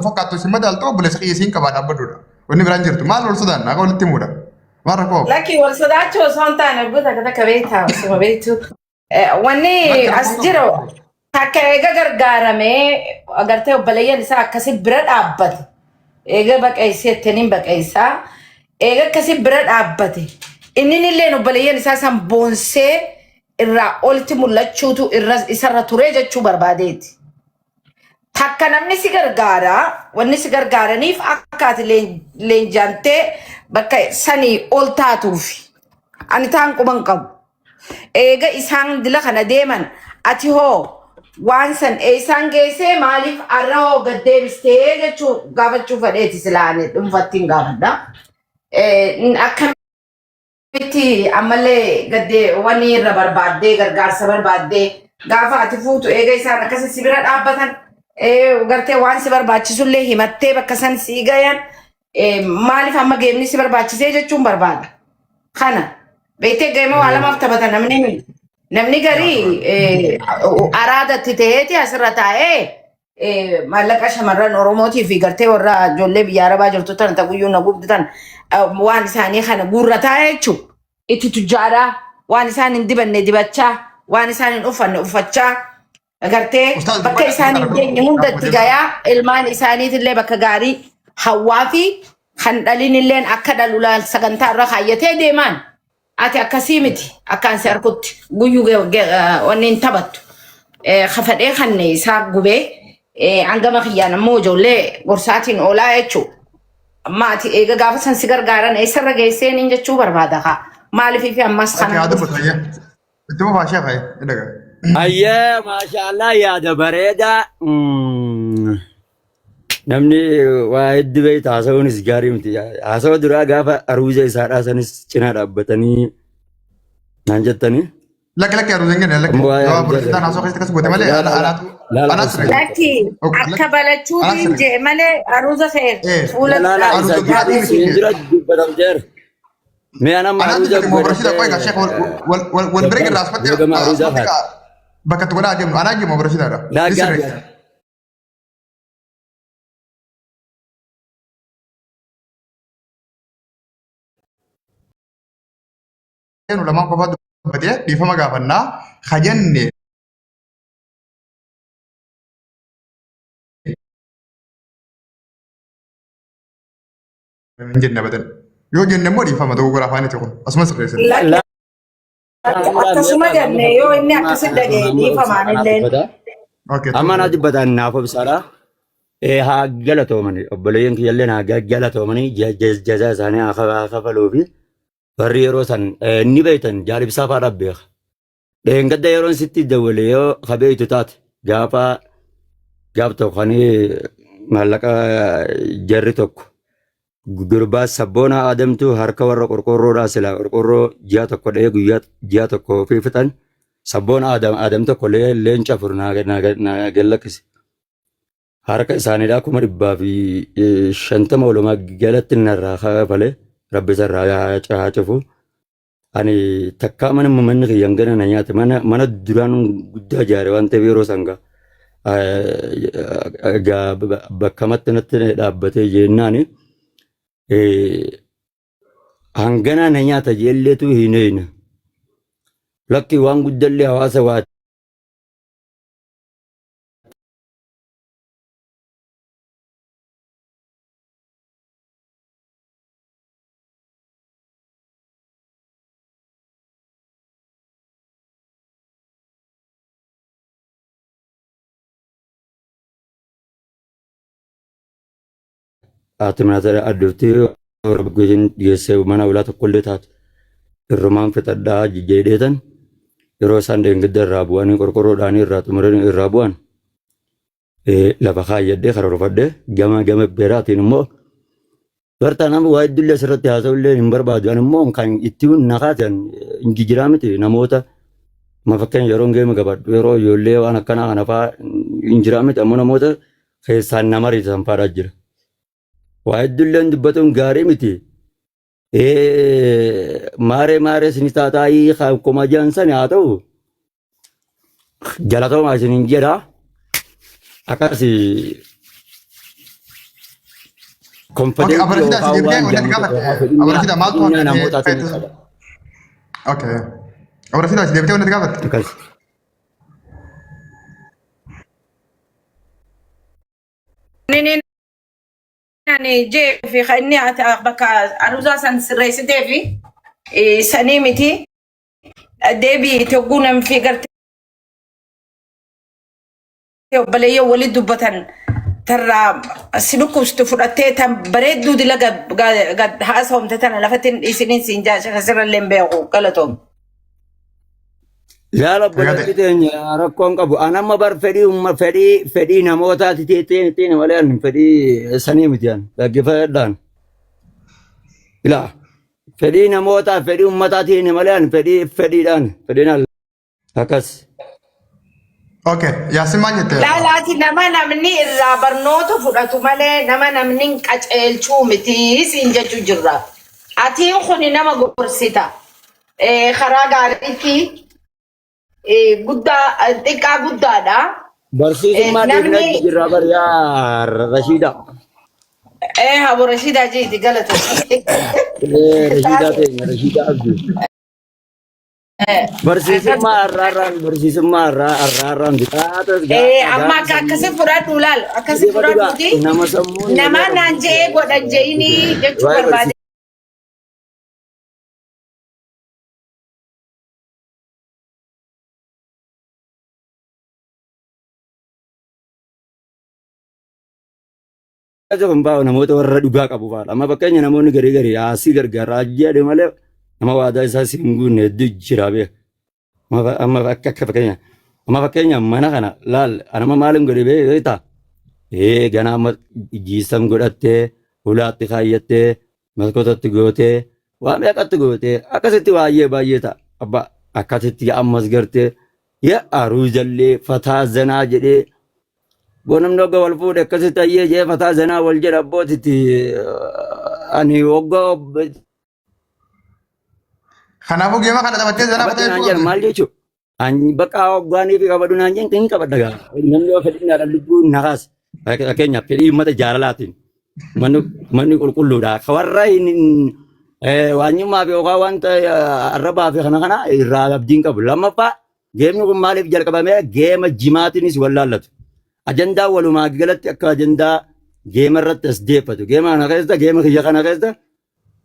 fakkaattu isin madaaltu obboleessa qiyyeesiin qabaa dhaabbadudha. Wanni biraan jirtu maal wal sodaanna akka walitti muudha. Maal rakkoo? Laki wal sodaachuu osoo hin taane buta akka beektaa osoo beektu. Wanni as jiru akka eega gargaaramee agartee obboleeyyan isaa akkasii bira dhaabbate. Eega baqeessee ettiniin baqeessaa. Eega akkasii bira dhaabbate. Inni illee obboleeyyan isaa san boonsee irraa olti mul'achuutu isarra turee jechuu barbaadeeti. Takka namni si gargaara, wanni si gargaaraniif akka ati leenjantee bakka sanii ol taatuufi. Ani taan quban qabu. Eega isaan dila kana deeman ati hoo waan san isaan geessee maaliif arra hoo gad deebistee jechuu gaafachuu fedheeti silaane dhuunfattiin gaafadha. Akkamitti ammallee gaddee wanni irra barbaaddee gargaarsa barbaaddee gaafa ati fuutu eega isaan akkasii si bira dhaabbatan gartee waan si barbaachisullee himattee bakka san si gayan maaliif amma geemni si barbaachisee jechuun barbaada. Kana beektee geema waa lamaaf taphata namni garii araadatti ta'eeti asirra taa'ee maallaqa shamarran Oromootii fi gartee warra ijoollee biyya Arabaa jirtu tan taguyyuu na gubditan waan isaanii kana guurrataa jechuudha. Itti tujjaaraa waan isaan hin dibanne dibachaa waan isaan hin uffanne uffachaa agartee bakka isaan hin geenye hundatti gayaa ilmaan isaaniitillee bakka gaarii hawaa fi kan dhaliin illeen akka dhalulaal sagantaa irra kaayyatee deemaan ati akkasii miti akkaan si harkutti guyyuu wanni hin taphattu. Kafadhee kan isaa gubee hangama kiyyaan ammoo ijoollee gorsaatiin oolaa jechuudha. Amma ati eega gaafa san si gargaaran eessarra geesseen hin jechuu barbaada haa. Maaliif fi ammas kana. Itti bobaa ishee fa'i. Ayyee maashaallah yaada bareedaa. Namni waa hedduu beektu haasa'uunis gaarii miti. Haasa'u duraa gaafa aruuza isaa dhaasanis cinaa dhaabbatanii naan jettanii. Laki aruuza hin genne laki. Gaafa bulchitaan haasa'u keessatti akkas goote malee anaatu. Laki akka balachuutiin jee malee aruuza fe'e. Fuula dura dubbatamteera. Mee anamma aruuza wal bira irraa asfatti bakka tokko dhaa deemnu anaa jiru barsiisaadha. Lamaan qofa dubbatee dhiifama gaafannaa hajannee hin jenne batan yoo jenne immoo dhiifama ta'uu gara afaanitti kun asumas sirreessan. Akkasuma jenne yoo inni akkasitti dhagee dhiifamaan illee. Amma naa dubbataan naaf obsaadha. Haa galatoomanii obboleeyyan kiyyallee haa galatoomanii jazaa isaanii haa kafaluu fi warri yeroo san ni beektan jaalibsaa fa'aa beeka. Dheengadda yeroon sitti dawwale yoo kabeeytu taate gaafa tokko maallaqa jarri tokko gurbaa sabboona adamtu harka warra qorqorroodhaa silaa qorqorroo ji'a tokko dha'ee guyyaa ji'a tokko fi fixan sabboona adam tokko leenca furu naa gallakkise. Harka isaaniidhaa 150 walumaa galatti narraa kafalee rabbi isarraa haa cufu. Ani takkaa mana manni kiyyan gana na nyaate mana duraan guddaa ijaare waan ta'eef yeroo sangaa bakka matti natti dhaabbatee jennaani hangana na nyaata jeelleetu hin eeyne. Lakki waan guddallee hawaasa waa ati mana addurtii rabbiin dhiyeessee mana ulaa tokkollee taate irrumaan fixadhaa jedheetan yeroo isaan deengidda irraa bu'anii qorqorroodhaan irraa xumuranii irraa bu'an lafa kaayyadhee karoorfadhee gama beeraatiin immoo barta nama waa iddillee asirratti haasa'ullee hin barbaadu immoo kan ittiin naqaatan injijiraa miti namoota mafakkeen yeroo geema gabadhu yeroo ijoollee waan akkanaa kana fa'aa injiraa miti ammoo namoota keessaan nama riisan fa'aadhaa jira. Waa iddilleen dubbatuun gaarii miti. Maaree sinis taataayii akkuma jaansan haa ta'u jalatoomaa isiniin jedha akkasii confident abarashida yookaan sideebitee waan walitti jedhamu gaafate. tokko Abarashida maaltu fedhinnaa haqee namootaatiin feetus. qaba. Okay. Abarashida sideebitee walitti gaafate. Akkas. Nini ani je fi khanni ata baka anuza san sirreessitee fi sanii miti deebii itti hogguu fi gartee obboleeyyoo walitti dubbatan tarraa si dhukkubsitu fudhattee tan bareedduu dila gad haasawamte tana lafatti hin dhiisiniin siin jaasha kasirrallee hin beeku galatoom. Yaala obboleetti teenya rakkoon qabu. Anamma bar fedhii namootaati teetiin malee ani fedhii sanii miti ani dhaggeeffadhaan. Ilaa fedhii namootaa fedhii ummataatiin malee ani fedhiidhaan akkas. Okay. Yaasin maal jettee? Laalaati nama namni irraa barnoota fudhatu malee nama namni hin qaceelchuu miti siin jechuu jirra. Atiin kuni nama gorsita. Karaa gaariitti guddaa xiqqaa guddaadha. Barsiisummaa deemnee jirra bariyaa Rashiida. Habu Rashiida jeeti galata. Rashiida teenya Rashiida abdii. Barsiisummaa arraarraan bitaatas amma akkasi fudhadhu laal akkasi fudhadhuuti nama naan je'ee godhan je'inii jechuu barbaade. Kan baa'u namoota warra dhugaa qabu faadha. Amma fakkeenya namoonni garii asii gargaaraa jedhe malee nama waadaa isaa siin guunne hedduu jira beeka. Amma fakkeenya mana kana laal anama maaliin godhe beektaa? Ganaa amma jiisam godhattee ulaatti kaayyattee maskootatti gootee waan meeqatti gootee akkasitti baay'ee ta'a. Abba akkasitti ammas gartee aruu jallee fataa zanaa jedhee bonam noga wal fuudhe akkasitti ayyee jee fataa zanaa wal jedha abbootitti ani waggaa Kanaafuu geema kana taphattee zana fatee jechuudha. Maal jechuudha? Ani bakka waggaanii fi qabadhu naan jeen hin qabadha gaa. Namni yoo fedhinnaadhaan lubbuun nakaas. Fakkeenyaaf fedhii uummata jaalalaatiin manni qulqulluudha. Warra waanyummaa fi yookaan wanta arrabaa fi kana irraa abdiin qabu. Lammaffaa geemni kun maaliif jalqabamee geema jimaatiinis wallaallatu. Ajandaa walumaa galatti akka ajandaa geema irratti as deeffatu. Geema kana keessa geema kiyya kana keessa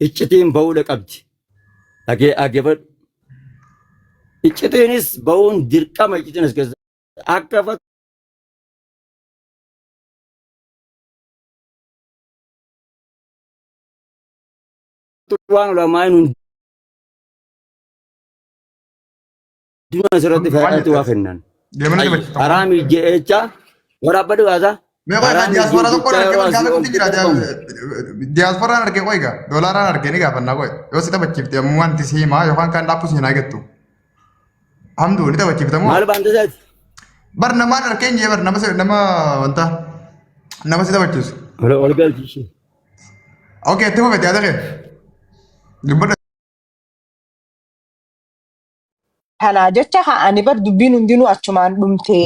iccitiin ba'uudha qabdi. Dhaggeeffadhu. Iccitiinis ba'uun dirqama iccitiinis keessa akka waan ulamaan hunduma asirratti fayyadatu waa kennan. Haraami jecha waraabadhu baasaa. Diyaaspoora tokko gaafachuutti jira. Diyaaspooraan argee qoyga. Doolaaraan argee ni gaafannaa qoy. Yoo si taphachiifte wanti si himaa yookaan kan dhaabbu si hin agettu. Hamduu ni taphachiifte moo? Maal baanta isaati? Bar namaan argee njee bar nama wanta nama si taphachiisu. Ol galchiishe. Okay, itti fufete yaada kee. Dubbadha. Kanaa jecha ani bar dubbiin hundinuu achumaan dhumtee.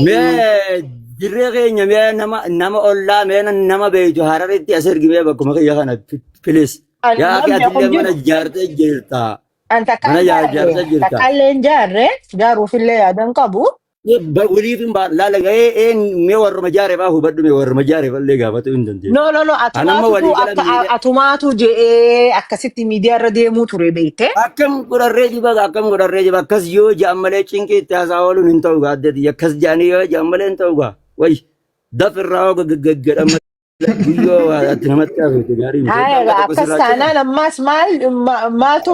Jirree keenya nama ollaa nama beeytu Hararitti as ergimee bakkuma kiyya kana filis. Yaa ati atillee mana ijaartee jirta. Mana ijaartee jirta. Takkaallee ijaarree ijaaruufillee yaadan qabu. Waliif hin baadhu laala gahee mee warruma jaaree faa hubadhu mee warruma jaaree fallee gaafatu hin dandeenye. No, atumaatu je'ee akkasitti miidiyaa irra deemuu ture beekte. Akkam godharree jiba akkas yoo ja'an malee cinqii itti haasaa ooluun hin ta'u gaaddeeti akkas ja'anii yoo ja'an malee hin ta'u gaa. Wayi dafirraa hoo gaggadhama guyyoo ati namatti haasofte gaarii. Akkas taanaan ammaas maaltu